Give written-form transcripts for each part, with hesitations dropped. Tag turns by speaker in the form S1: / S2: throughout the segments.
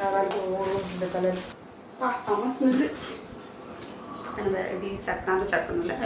S1: இந்த கலர் செம smell.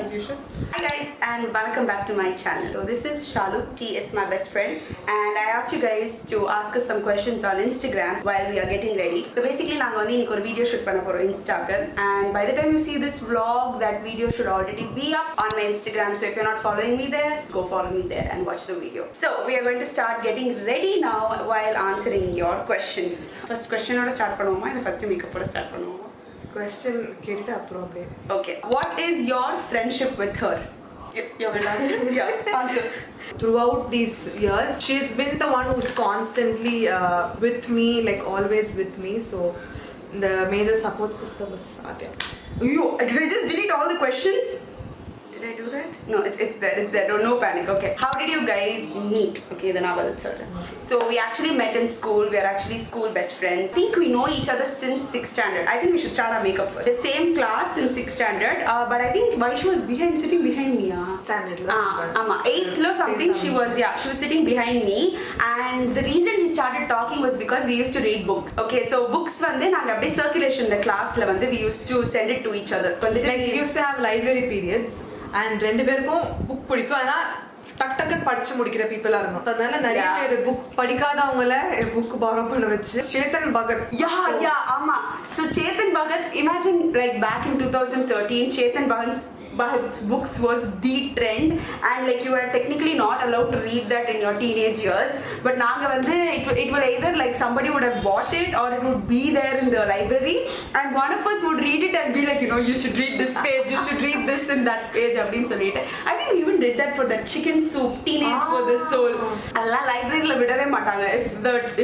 S1: As usual. Hi guys and welcome back to my channel. So this is Shalu. She is my best friend and I asked you guys to ask us some questions on Instagram while we are getting ready. So basically நாங்க வந்து இன்னைக்கு ஒரு video shoot பண்ண போறோம் Instaக்கு, and by the time you see this vlog that video should already be up on my Instagram. So if you're not following me there, go follow me there and watch the video. So we are going to start getting ready now while answering your questions. First question oda start பண்ணுவோமா இல்ல first makeup oda start பண்ணுவோமா?
S2: Question கேட்ட அப்புறம் அப்படியே.
S1: Okay, what is your friendship with her? You will answer. Yeah, answer.
S2: Throughout these years, she's been the one who's constantly with me, like always with me. So the major support system is Adya.
S1: Did I just delete all the questions? Did I do that? No, it's there. No panic. Okay. How did you guys meet? Okay, then I will answer. So we actually met in school. We are actually school best friends. I think we know each other since 6th standard. I think we should start our makeup first. The same class in 6th standard. But I think Vaishu was sitting behind me.
S2: Standard.
S1: 8th or something. She was sitting behind me. And the reason we started talking was because we used to read books. Okay, so books வந்து நாங்க அப்படியே circulation the classல வந்து we used to send it to each other.
S2: Like we used to have library periods. And ரெண்டு பேருக்கும் book பிடிக்கும். ஆனா டக் டக்குன்னு படிச்சு முடிக்கிற பீப்புளா இருந்தோம். அதனால நிறைய பேர் புக் படிக்காதவங்கள புக் பாரோ பண்ண வச்சு சேத்தன் பகத்.
S1: ஆமா. So Chetan Bhagat, imagine like back in 2013, Chetan Bhagat's books was the trend, and like you were technically not allowed to read that in your teenage years. But naanga vande it will either like somebody would have bought it or it would be there in the library, and one of us would read it and be like, you know, you should read this page, you should read this in that page அப்படினு சொல்லிட்டு. I think we even did that for that chicken soup, Teenage for the Soul. alla library la vidave maatanga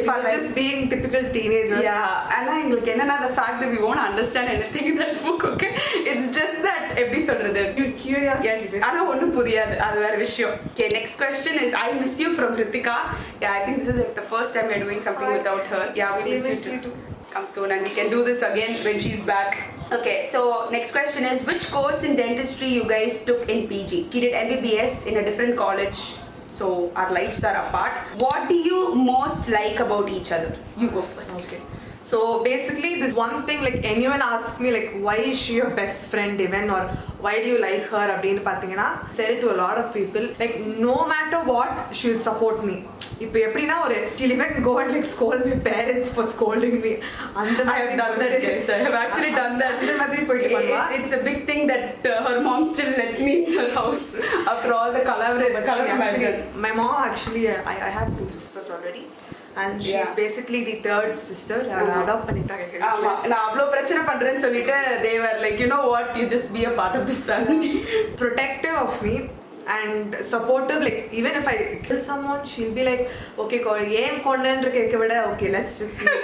S1: if I was
S2: just being typical teenagers.
S1: Yeah, and எங்களுக்கு என்னன்னா the fact that we won't understand anything in that book. Okay, it's just that எப்படி சொல்றது,
S2: curious.
S1: Yes, ana onnu puriyadu, adu vera vishayam. Okay, next question is I miss you from Ritika. Yeah, I think this is like the first time we're doing something without her. Yeah, we miss you too. Come soon and we can do this again when she's back. Okay, so next question is which course in dentistry you guys took in PG? She did MBBS in a different college, so our lives are apart. What do you most like about each other? You go first.
S2: Okay. So basically this one thing, like anyone asks me like why is she your best friend even, or why do you like her அப்படினு பாத்தீங்கன்னா said it to a lot of people, like no matter what she'll support me. இப்போ எப்படினா ஒரு she'll even go and like scold my parents for scolding me. And
S1: I have done that, guys. I have actually done that.
S2: அந்த மாதிரி போயிட்டு பண்ணுவா.
S1: It's a big thing that her mom still lets me in her house after all the collaboration.
S2: My mom actually I have two sisters already. And she's basically the third sister. Adopt பண்ணிட்டாங்க.
S1: ஆமா, நான் அவ்ளோ பிரச்சனை பண்றேன்னு சொல்லிட்டு they were like, you know what, you just be a part of this family.
S2: Protective of me and supportive. Like even if I kill someone, she'll be like, okay, ஏன் கொன்னன்ற கேக்க விட okay, let's just see.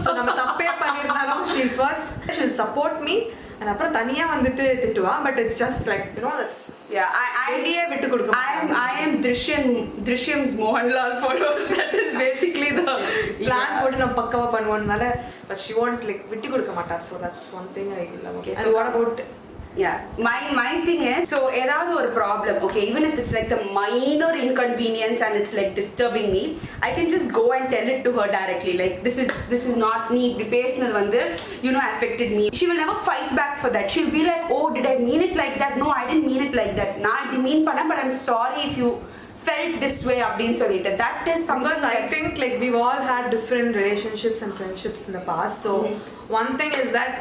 S2: So நம்ம தப்பே பண்ணிருந்தாலும் she'll support me and அப்புறம் தனியா வந்துட்டு திட்டுவா. But it's just like, you know, that's idea விட்டு கொடுக்க.
S1: I am Drishyam's Mohanlal follower. That is basically the
S2: plan போட்டு நம்ம பக்கவா பண்ணுவோம்னால, but she won't like விட்டு கொடுக்க மாட்டா. So that's one thing I love. Okay, and what about
S1: my thing is, so ஏதாவது ஒரு problem, okay, even if it's like the minor inconvenience and it's like disturbing me, I can just go and tell it to her directly, like this is not need பேசினது வந்து, you know, affected me. She will never fight back for that. She'll be like, oh, did I mean it like that? No, I didn't mean it like that. நான் இப்படி மீன் பண்ணேன், but I'm sorry if you felt this way அப்படின்னு சொல்லிட்டு. That is something
S2: because I think like we've all had different relationships and friendships in the past. So one thing is that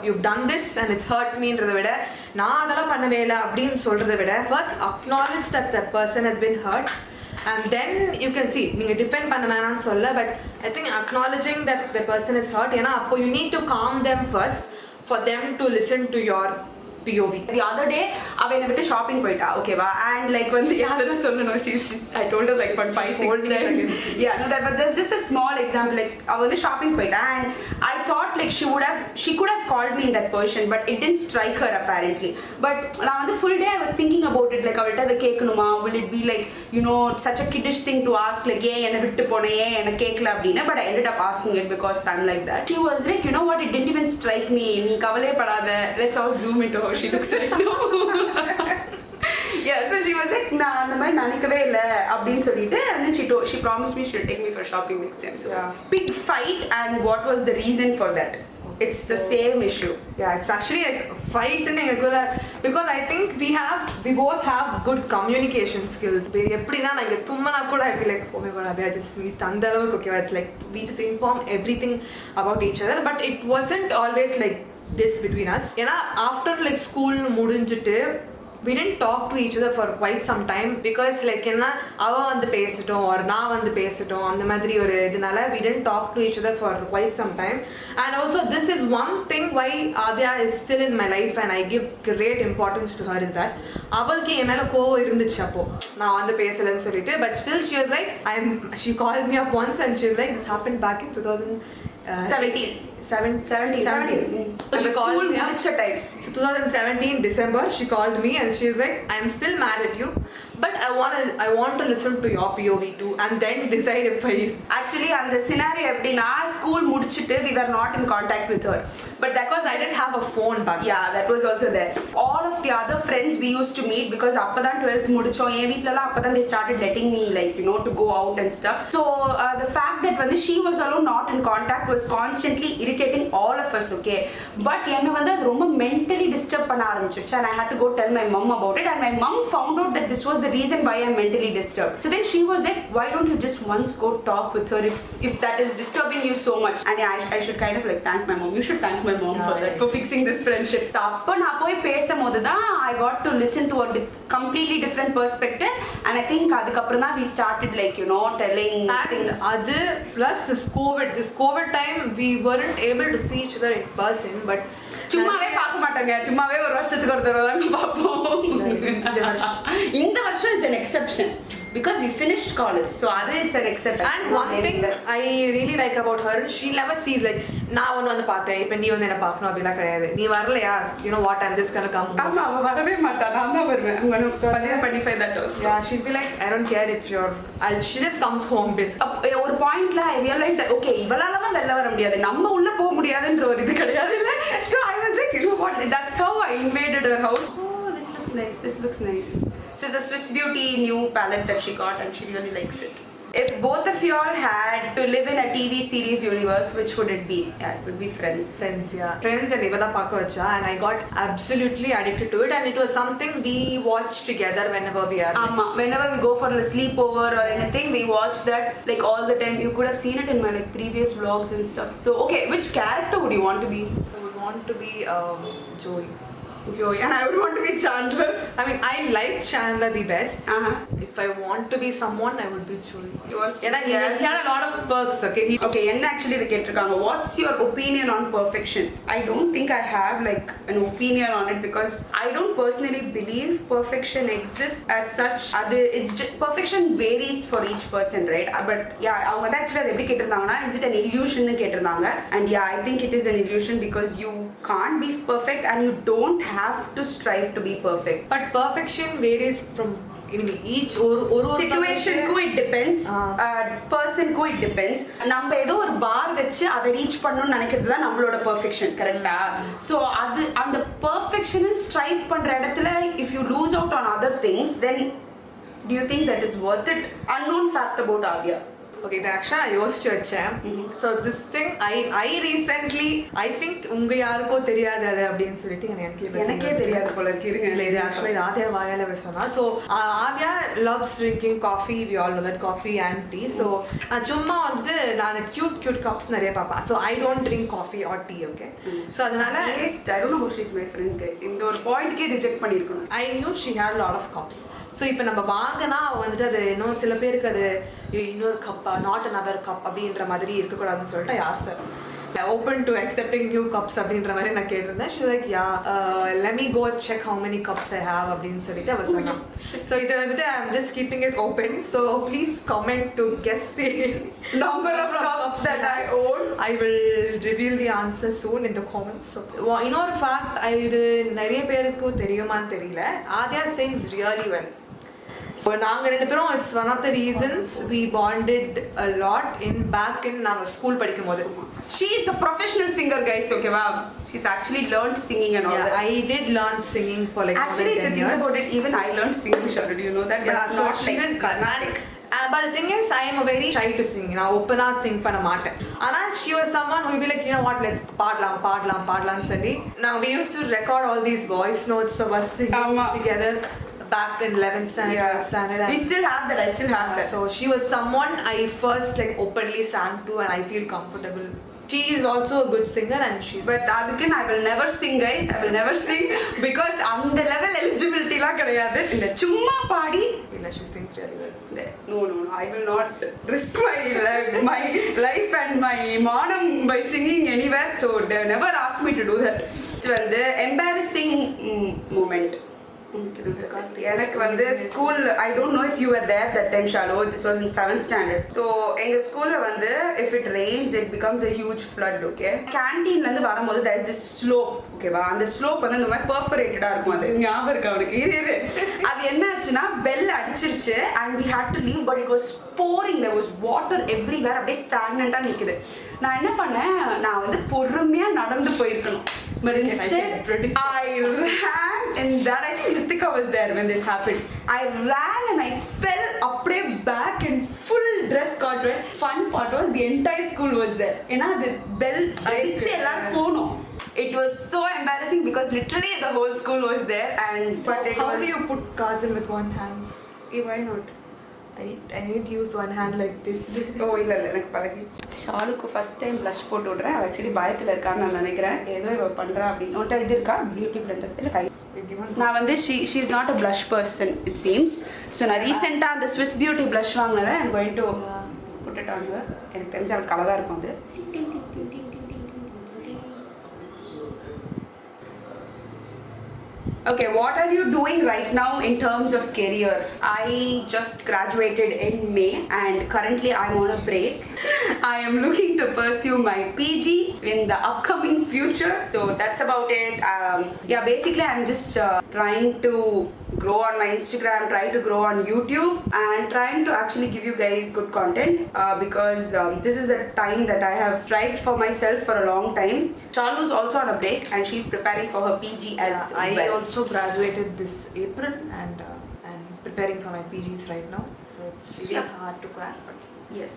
S2: you've done this and it's hurt me ன்றத விட நான் அதெல்லாம் பண்ணவே இல்ல அப்படினு சொல்றதை விட first acknowledge that that person has been hurt and then you can see நீங்க defend பண்ண வேணாம்னு சொல்ல, but I think acknowledging that the person is hurt, ஏன்னா அப்போ you need to calm them first for them to listen to your POV.
S1: The other day அவ என்ன விட்டு shopping போயிட்டா, ஓகேவா, and like வந்து யாரெல்லாம் சொல்லணும், she's I told her like for 5-6 times. Yeah, no, but there's just a small example, like அவ வந்து ஷாப்பிங் போயிட்டா and I thought like she could have called me in that position, but it didn't strike her apparently. But நான் வந்து full day I was thinking about it, like அவள்ட்ட அதை கேட்கணுமா, will it be like, you know, such a kiddish thing to ask, like ஏன் என்ன விட்டு போனே, ஏன் என்ன கேட்கல அப்படின்னு. But I ended up asking it because I'm like that. She was like, you know what, it didn't even strike me, நீ கவலையே படாத, let's all zoom into her she looks right now. Yeah, so she was like, நான் அந்த மாதிரி நினைக்கவே இல்லை அப்படின்னு சொல்லிட்டு, and then she promised me she'll take me for shopping next time. So big fight, and what was the reason for that? It's the same issue.
S2: Yeah, it's actually like fighting because I think we both have good communication skills. எப்படினா நாங்க தும்மனா கூட be like, oh my god, I just missed அந்த அளவுக்கு. Okay, it's like we just inform everything about each other, but it wasn't always like this between us. ஏன்னா after like school முடிஞ்சிட்டு we didn't talk to each other for quite some time because like என்ன அவ வந்து பேசிட்டோம் or நான் வந்து பேசிட்டோம் அந்த மாதிரி ஒரு இதனால we didn't talk to each other for quite some time. And also this is one thing why Adya is still in my life and I give great importance to her is that அவளுக்கு என் மேல கோவம் இருந்துச்சு அப்போ நான் வந்து பேசலன்னு சொல்லிட்டு, but still she was like she called me up once and she was like, this happened back in 2017. So she called me up. So 2017 December she called me and she was like, I'm still mad at you, but I want to listen to your POV too and then decide if I
S1: actually and the scenario எப்படினா school முடிச்சிட்டு we were not in contact with her, but that
S2: because I didn't have a phone back then.
S1: Yeah, that was also there. All of the other friends we used to meet because அப்பதான் 12th முடிச்சோம் என் வீட்லலாம் அப்பதான் they started letting me like to go out and stuff. So the fact that when she was alone not in contact was constantly irritating all of us. Okay, but என்ன வந்து அது ரொம்ப mentally disturb பண்ண ஆரம்பிச்சிருச்சு and I had to go tell my mom about it, and my mom found out that this was the reason why I'm mentally disturbed. So then she was like, why don't you just once go talk with her if that is disturbing you so much? And yeah, I should kind of like thank my mom. You should thank my mom for that, for fixing this friendship. So அப்ப நான் போய் பேசும்போது தான் I got to listen to a completely different perspective, and I think அதுக்கப்புறம் தான் we started like telling things.
S2: அது plus this COVID time we weren't able to see each other in person, but
S1: சும்மாவே பார்க்க மாட்டாங்க, சும்மாவே ஒரு வருஷத்துக்கு ஒரு தடவை தான் பார்ப்போம். இந்த வருஷம் it's an exception because we finished college, so அது it's an exception.
S2: And one thing I really like about her, she never sees like நான் ஒன்னு வந்து பார்த்தேன் இப்போ நீ வந்து என்ன பார்க்கணும் அப்படிலாம் கிடையாது. நீ வரலையா, you know what, I'm just gonna come.
S1: ஆமா, அவ வரவே மாட்டா, நான் தான் வருவேன். I'm gonna பண்ணி that also.
S2: Yeah, she'll be like, I don't care if you're she just comes home basically.
S1: ஒரு பாயிண்ட்ல I realized that okay, இவளால தான் வெளில வர முடியாது, நம்ம உள்ள போக முடியாதுன்ற ஒரு இது கிடையாது இல்ல. So I was like, you know what, that's how I invaded her house. Oh, this looks nice. So it's a Swiss Beauty new palette that she got and she really likes it. If both of you all had to live in a TV series universe, which would it be? Yeah, it would be Friends.
S2: Friends and Ivada Pakacha, and I got absolutely addicted to it, and it was something we watch together whenever we are.
S1: Whenever we go for a sleepover or anything, we watch that like all the time. You could have seen it in my like previous vlogs and stuff. So okay, which character would you want to be?
S2: I would want to be Joey,
S1: and I would want to be Chandler.
S2: I mean, I like Chandler the best. If I want to be someone, I would be Joey. He had a lot of perks.
S1: Okay, and actually they ketirukanga, what's your opinion on perfection? I don't think I have like an opinion on it because I don't personally believe perfection exists as such. Perfection varies for each person, right? But yeah, avanga actually eppadi ketirundanga, is it an illusion nu ketirundanga, and yeah, I think it is an illusion because you can't be perfect and you don't have to strive to be perfect.
S2: But perfection varies from each
S1: situation ku it depends, person ku it depends. நம்ம ஏதோ ஒரு பார் வச்சு அதை reach பண்ணனும்னு நினைக்கிறது தான் நம்மளோட perfection, கரெக்ட்டா? So அது அந்த perfection and strive பண்ற இடத்துல if you lose out on other things, then do you think that is worth it? Unknown fact about Adya.
S2: Okay, the actually I யோசிச்சு வச்சேன். So this thing I recently I think உங்க யாருக்கோ தெரியாது அது அப்படினு சொல்லிட்டு எனக்கே தெரியாது போல இருக்கு. இல்ல இது actually ஆதியா வாயால சொன்னா. So Adya loves drinking coffee. We all know that, coffee and tea. So நான் சும்மா வந்து நான் cute cups நிறைய பாப்பேன். So I don't drink coffee or tea, okay? So அதனால
S1: I don't know how she's my friend, guys. இந்த ஒரு பாயிண்ட்க்கே reject பண்ணிருக்கணும்.
S2: I knew she had a lot of cups. So இப்போ நம்ம வாங்கினா வந்துட்டு அது இன்னும் சில பேருக்கு அது இன்னொரு கப்பா நாட் another cup அப்படின்ற மாதிரி இருக்கக்கூடாதுன்னு சொல்லிட்டு I asked her, open to accepting new cups அப்படின்ற மாதிரி நான் கேட்டிருந்தேன். She was like, yeah, let me go check how many cups I have அப்படின்னு சொல்லிட்டு அவ சொன்னா. So இது வந்துட்டு I'm just keeping it open, so please comment to guess the number of cups that I own. I will reveal the answer soon in the comments. So இன்னொரு fact, இது நிறைய பேருக்கு தெரியுமான்னு தெரியல, Adya sings really well. So நாங்க ரெண்டு பேரும் it's one of the reasons we bonded a lot back in நாங்க ஸ்கூல் படிக்கும்போது.
S1: She is a professional singer, guys. Okay, wow. She's actually learned singing and all that.
S2: I did learn singing for like
S1: actually, if you think about it, even I learned singing. Sharu, do you know that?
S2: Yeah,
S1: but
S2: so
S1: not
S2: she
S1: like
S2: did Carnatic. But the thing is, I am a very shy to sing. நான் open-ஆ sing பண்ண மாட்டேன். ஆனா she was someone who will be like, you know what, let's பாடலாம் சொல்லி. Now we used to record all these voice notes of us singing together back in 11th standard, 12th standard.
S1: We still have that. I still have that.
S2: So she was someone I first like openly sang to, and I feel comfortable. She is also a good singer, and she's.
S1: But adukku I will never sing, guys. I will never sing because அந்த level eligibility la கிடையாது. இந்த சும்மா பாடி
S2: illa she sings really well.
S1: No. I will not risk my life and my manam by singing anywhere. So they never ask me to do that. So the embarrassing moment. எனக்கு வந்து school I don't know if you are there that time shallow this was in 7th standard so எங்கள் ஸ்கூலில் வந்து if it rains it becomes a huge flood okay கேன்டீன்லேருந்து வரும்போது there is this slope ஓகேவா அந்த slope வந்து இந்த மாதிரி பர்ஃபரேட்டடாக இருக்கும் அது ஞாபகம் இருக்கு அவனுக்கு இது அது என்ன ஆச்சுன்னா பெல் அடிச்சிருச்சு and we had to leave but it was pouring there was water everywhere அப்படியே ஸ்டாக்னண்ட்டாக நிற்குது நான் என்ன பண்ணேன் நான் வந்து பொறுமையாக நடந்து போயிருக்கணும் but instead I ran and that I think Ritika was there when this happened. I ran and I fell அப்படியே back and full dress got wet. Fun part was the entire school was there. ஏன்னா அது bell அடிச்சு எல்லாரும் போனோம். It was so embarrassing because literally the whole school was there and
S2: but how do you put kajal with one hand?
S1: Why not?
S2: I need to use one hand like this.
S1: ஓ இல்ல எனக்கு பழகிடுச்சு ஷாலுக்கு first time blush போட்டு விடுறேன் actually பயத்தில் இருக்கான்னு நான் நினைக்கிறேன் ஏதோ இவ பண்றா அப்படின்னு ஒன்ட்ட இது இருக்கா பியூட்டி பிளண்டர் இல்லை கை நான் வந்து she is not a blush person it seems so நான் ரீசெண்டாக அந்த Swiss Beauty blush வாங்கினதை I'm going to put it on her எனக்கு தெரிஞ்ச அவள் கலராக இருக்கும் அது Okay, what are you doing right now in terms of career? I just graduated in May and currently I'm on a break. I am looking to pursue my PG in the upcoming future. So that's about it. Yeah, basically I'm just trying to grow on my Instagram, try to grow on YouTube and trying to actually give you guys good content because this is a time that I have strived for myself for a long time. Chalu is also on a break and she's preparing for her PG as well.
S2: I also graduated this April and I'm preparing for my PGs right now. So it's really hard to crack but
S1: yes.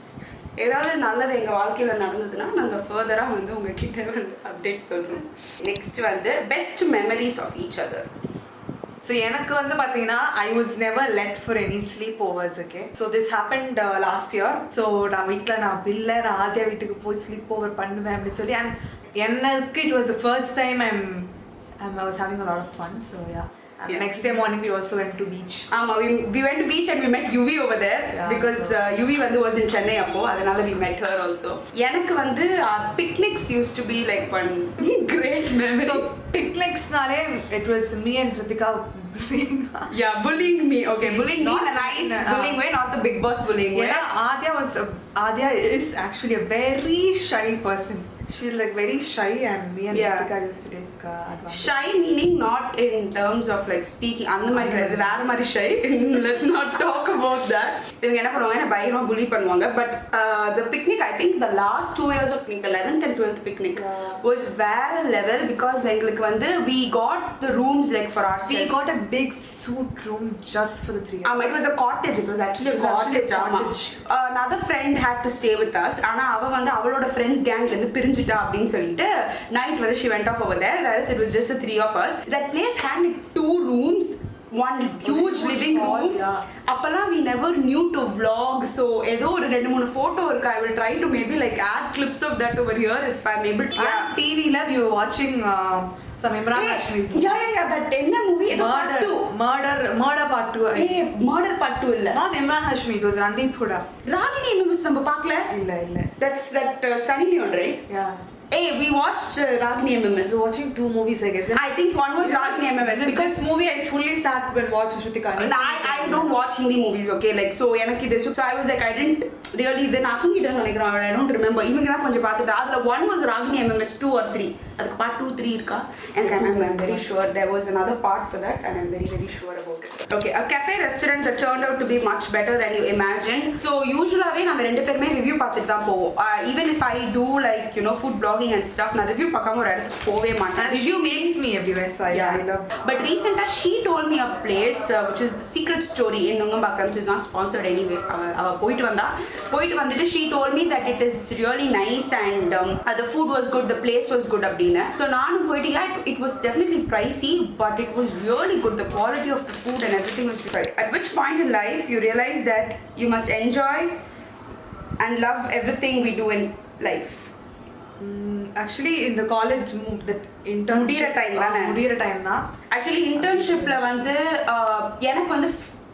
S1: ஏதாவது நல்லது எங்கள் வாழ்க்கையில் நடந்ததுன்னா நாங்கள் ஃபர்தராக வந்து உங்ககிட்ட வந்து அப்டேட் சொல்கிறோம் நெக்ஸ்ட் வந்து best memories of each other
S2: so எனக்கு வந்து பார்த்தீங்கன்னா I was never let for any sleepovers okay so this happened last year so நான் வீட்டில் நான் ஆதியா வீட்டுக்கு போய் ஸ்லீப் ஓவர் பண்ணுவேன் அப்படின்னு சொல்லி அண்ட் எனக்கு it was the first time I was having a lot of fun so yeah. And next day morning we also went to beach.
S1: We went to beach and we met Yuvi over there because Yuvi was in Chennai appo adanal we met her also. Enakku vandu picnics used to be like one great memory.
S2: So picnics nale it was me and Ritika
S1: bullying me. Okay, bullying me in a nice bullying way, not the big boss bullying way.
S2: Adya is actually a very shy person. She's like very shy and me and Ritika used to take advantage.
S1: Shy meaning not in terms of like speaking அந்த மாதிரி கிடையாது வேற மாதிரி shy. Let's not talk about that. இவங்க என்ன பண்ணுவாங்க என்ன பயங்கரமா bully பண்ணுவாங்க but the picnic I think the last 2 years of picnic 11th and 12th picnic was very level because எங்களுக்கு வந்து we got the rooms like for ourselves.
S2: We got a big suite room just for the 3 of us.
S1: It was a cottage. It was actually a cottage. Another friend had to stay with us ஆனா அவ வந்து அவளோட friends gangல இருந்து பிரிஞ்சிட்டா அப்படினு சொல்லிட்டு night வந்து she went off over there whereas it was just the 3 of us. That place had like 2 rooms, one huge living room. அப்பலாம் we never knew to vlog so ஏதோ ஒரு 2-3 photo இருக்கு. I will try to maybe like add clips of that over here if I'm able to.
S2: TV la we were watching some Imran Hashmi's movie.
S1: Yeah that என்ன movie
S2: murder part 2
S1: murder part 2 இல்ல
S2: not Imran Hashmi it was Randeep Huda.
S1: Ragini MMS நம்ம பார்க்கல
S2: இல்ல
S1: that's that Sunny Leone right?
S2: Yeah.
S1: Hey, we watched Ragini MMS.
S2: We're watching 2 movies I guess.
S1: I think one was Ragini MMS.
S2: This movie I fully sat and watched Shrutika.
S1: I don't watch Hindi movies, okay? Like so எனக்கு இது so I was like I didn't really then நான் தூங்கிட்டேன்னு நினைக்கிறேன் I don't remember. இவங்க தான் கொஞ்சம் பார்த்துட்டு அதுல one was Ragini MMS 2 or 3. அதுக்கு part 2 3 இருக்கா and I'm very sure there was another part for that and I'm very sure about it. Okay, a cafe restaurant that turned out to be much better than you imagined. So usually நாங்க ரெண்டு பேருமே review பார்த்துட்டு தான் போவோம். Even if I do like food blogging and stuff, நான் review பார்க்காம ஒரு இடத்துக்கு போவே மாட்டேன்.
S2: Review makes me everywhere, so I love.
S1: But recently she told me a place which is the Secret Story in Nungambakkam, which is not sponsored anyway. அவ போயிட்டு வந்துட்டு she told me that it is really nice and the food was good, the place was good அப்படினு. So நானும் போயிட்டு it was definitely pricey but it was really good. The quality of the food and everything was right. At which point in life you realize that you must enjoy and love everything we do in life?
S2: Actually in the college that intern முடியற time தான்
S1: actually internshipல வந்து எனக்கு வந்து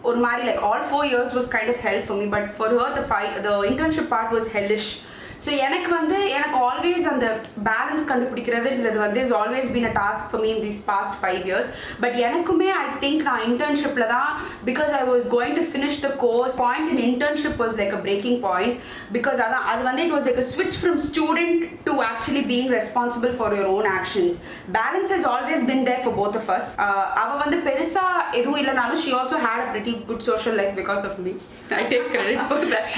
S1: ஒரு மாதிரி like all 4 years was kind of hell for me, but for her the internship part was hellish. So எனக்கு always அந்த balance கண்டுபிடிக்கிறதுன்றது வந்து has always been a task for me in these past 5 years. But எனக்குமே I think நான் internshipல தான், because I was going to finish the course, point in internship was like a breaking point, because அது வந்து it was like a switch from student to actually being responsible for your own actions. Balance has always been there for both of us. அவ வந்து பெருசா எதுவும் இல்லனாலும் she also had a pretty good social life because of me. I take credit for that.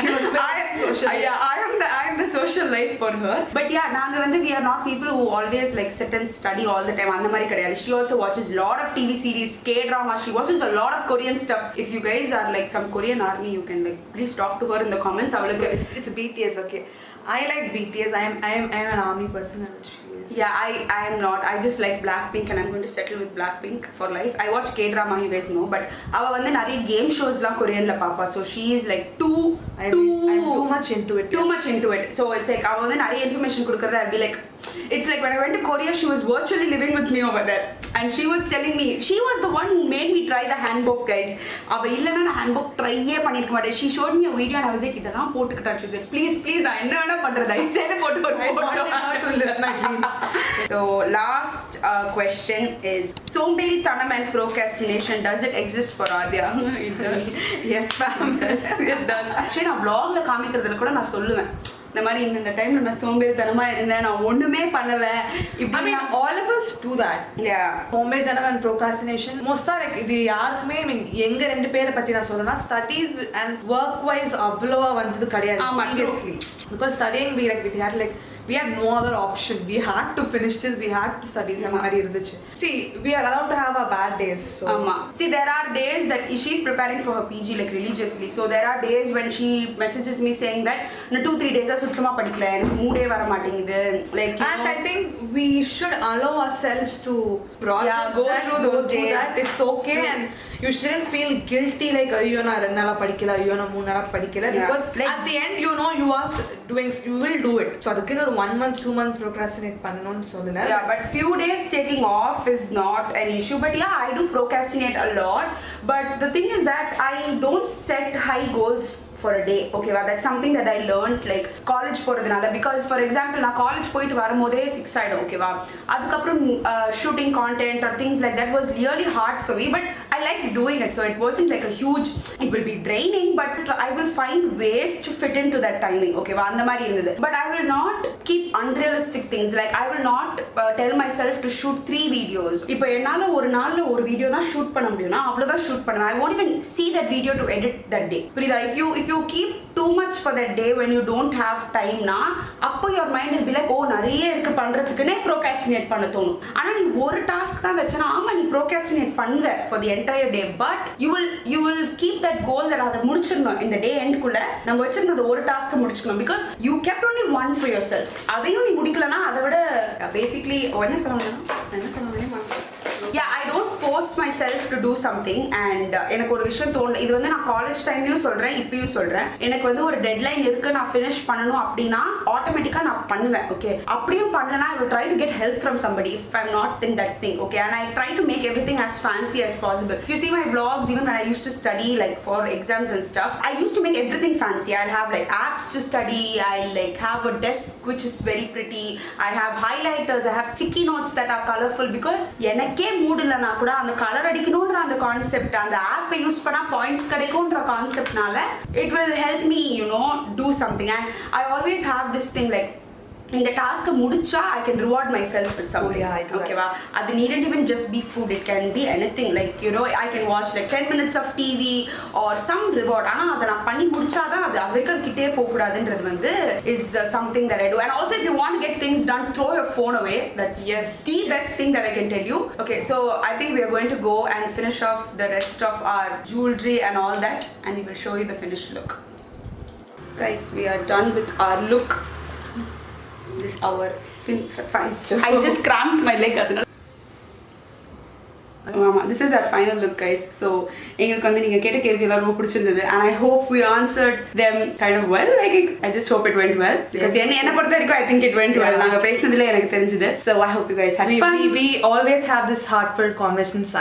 S1: I am the social life for her. But yeah, நாங்க வந்து we are not people who always like sit and study all the time. அந்த மாதிரி கிடையாது. She also watches lot of TV series, K-drama. She watches a lot of Korean stuff. If you guys are like some Korean army, you can like please talk to her in the comments.
S2: It's BTS, okay. I like BTS. I am an army person and she is.
S1: Yeah, I am not. I just like Blackpink and I'm going to settle with Blackpink for life. I watch K-drama, you guys know, but அவ வந்து நிறைய game shows la Koreanல பாப்பா. So she is like I'm
S2: too much into it.
S1: So it's like அவ வந்து நிறைய information கொடுக்கறத I'll be like, it's like when I went to Korea, she was virtually living with me over there and she was telling me, she was the one who made me try the handbook, guys. அவ இல்லனா நான் handbook tryயே பண்ணிருக்க மாட்டேன். She showed me a video and I was like, இதெல்லாம் போட்டுக்கிட்டா. She said, please நான் என்ன வேணா பண்றது, I said போட்டு
S2: not to live my dream.
S1: So last question is, somberitanam and procrastination, does it exist for Adya? It does.
S2: Yes ma'am.
S1: It does. Actually நான் vlogல காமிக்கிறதுல கூட நான் சொல்லுவேன், இந்த மாதிரி இந்த டைம்ல நான் சோம்பேறித்தனமா இருந்தேன், நான் ஒண்ணுமே பண்ணல.
S2: I mean all of us do that.
S1: Yeah.
S2: சோம்பேறித்தனம் and procrastination மோஸ்டா லைக் இது யாருக்குமே எங்க ரெண்டு பேரை பத்தி நான் சொல்றேன்னா ஸ்டடீஸ் and work wise அவ்வளவா வந்தது கிடையாது previously, because studying we had no other option. We had to finish this, we had to study அந்த மாதிரி இருந்துச்சு. See, we are allowed to have our bad days. So
S1: see, there are days that she's preparing for her PG like religiously, so there are days when she messages me saying that no 2-3 days சுத்தமா படிக்கல, எனக்கு மூடே வர மாட்டேங்குது, like
S2: and I think we should allow ourselves to process
S1: go through those days.
S2: It's okay. True. And you shouldn't feel guilty like ஐயோ நான் 2 நாளா படிக்கல, ஐயோ நான் 3 நாளா படிக்கல, because like at the end you will do it. So அதுக்கு ஒரு 1 month 2 month procrastinate பண்ணனும்னு சொல்லல.
S1: Yeah, but few days taking off is not an issue. But yeah, I do procrastinate a lot, but the thing is that I don't set high goals for a day. Okay, well, that's something that I learned like college போறதுனால, because for example நான் college போயிட்டு வரும்போதே 6 ஆயிடும். ஓகேவா, அதுக்கப்புறம் shooting content or things like that was really hard for me, but I liked doing it, so it wasn't like a huge, it will be draining, but I will find ways to fit into that timing. ஓகேவா, அந்த மாதிரி இருந்தது. But I will not keep unrealistic things, like I will not tell myself to shoot 3 videos. இப்போ என்னால ஒரு நாள்ல ஒரு video தான் ஷூட் பண்ண முடியும்னா அவ்வளவுதான் ஷூட் பண்ணுவேன். I won't even see that video to edit that day. புரியுதா? If you keep too much for that day when you don't have time na, appo your mind will be like, oh நிறைய இருக்கு பண்றதுக்குனே procrastinate பண்ண தோணும். ஆனா நீ ஒரு task தான் வெச்சனா ஆமா நீ procrastinate பண்ணுவ for the entire day, but you will keep that goal that அத முடிச்சிரணும் இந்த டே எண்ட் குள்ள நம்ம வெச்சிருந்த ஒரு task முடிச்சுக்கணும், because you kept only one for yourself. அதையும் நீ முடிக்கலனா அதை விட basically என்ன சொல்லுவாங்க, yeah, I don't force myself to do something. And எனக்கு ஒரு விஷயம் தோணு, இது வந்து நான் காலேஜ் டைம்லயும் சொல்றேன் இப்பயும் சொல்றேன், எனக்கு வந்து ஒரு டெட்லைன் இருக்கு நான் finish பண்ணனும் அப்படினா ஆட்டோமேட்டிக்கா நான் பண்ணுவேன். ஓகே, அப்படியும் பண்ணலனா I will try to get help from somebody if I'm not in that thing. Okay, and I try to make everything as fancy as possible. If you see my vlogs, even when I used to study like for exams and stuff, I used to make everything fancy. I'll have like apps to study, I'll like have a desk which is very pretty, I have highlighters, I have sticky notes that are colorful, because எனக்கே mood இல்லனா கூட அந்த colour அடிக்கணும்ன்ற அந்த concept, அந்த ஆப்பை use பண்ணா points கிடைக்கும்ன்ற கான்செப்ட்னால it will help me do something. And I always have this thing like இந்த டாஸ்க்கை முடிச்சா I can reward myself with something.
S2: Oh, yeah,
S1: ஓகேவா அது needn't even just be food, it can be anything, like you know I can watch like 10 minutes of TV or some reward. ஆனா அதை நான் பண்ணி முடிச்சாதான் அது வரைக்கும் கிட்டே போக கூடாதுன்றது வந்து is something that I do. And also if you want to get things done, throw your phone away. That's the best thing that I can tell you. Okay, so I think we are going to go and finish off the rest of our jewelry and all that, and we will show you the finished look. Guys, we are done with our look. This our fine. I just cramped my leg. Mama, this is our final look, guys. So எங்களுக்கு வந்து நீங்க கேட்ட கேள்வி எல்லாம் ரொம்ப பிடிச்சிருந்தது, and I hope we answered them kind of well. Like I just hope it went well because என்ன பொறுத்த வரைக்கும் I think it went well. நாங்க பேசினதுல எனக்கு தெரிஞ்சது. So I hope you guys had fun.
S2: We always have this heartfelt conversations.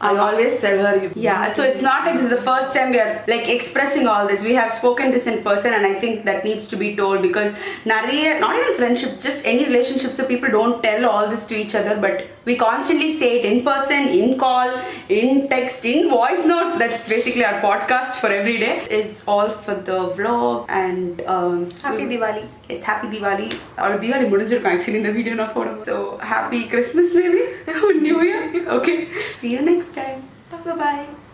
S2: I always tell her.
S1: Yeah, so it's not like this is the first time we are like expressing all this. We have spoken this in person, and I think that needs to be told because not even friendships, just any relationships, so people don't tell all this to each other, but we constantly say it in person, in call, in text, in voice note. That's basically our podcast for every day. It's all for the vlog, and happy Diwali. Yes, happy Diwali. Or Diwali mudinjirukku actually in the video na photo. So happy Christmas maybe, New Year. Okay, see you next time. Bye bye.